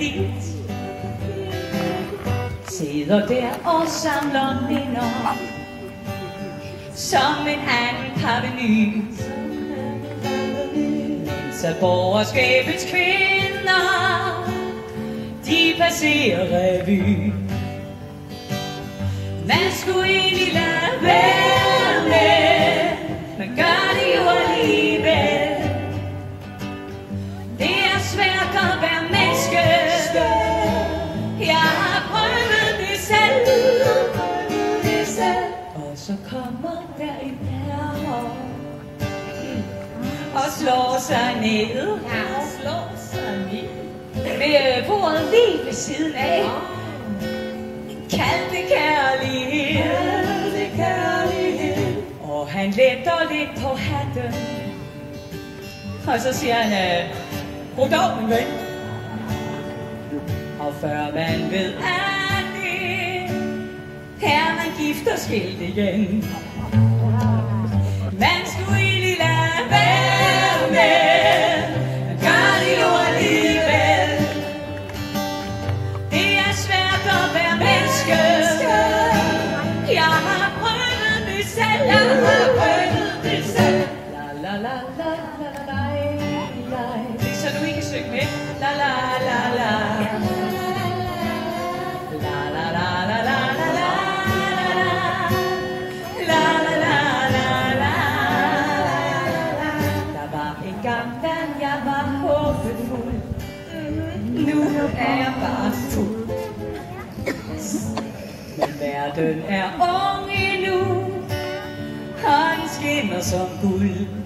dit. Sidder der og samler minder, som en anden parveny, mens at borgerskabets kvinder, de passerer revy. Man skulle egentlig lade være med, man gør det jo alligevel. Det er svært at være menneske, jeg har prøvet det selv. Og så kommer der en herre og slår sig ned. Ved bordet lige ved siden af. Kald det kærlighed. Og han letter lidt på hatten, og så siger han, goddag min ven. Og før man ved at det er man gift og skilt igen. Man skulle egentlig lade være med, man gør det jo alligevel. Det er svært at være menneske, jeg har prøvet det selv. La la la la la la la. Det er så du ikke kan synge med. La la la la. La la la la la la la. La la la la la. Der var en gang, da jeg var håbefuld. Nu er jeg bare fuld. Men verden er ung endnu, han skinner som guld.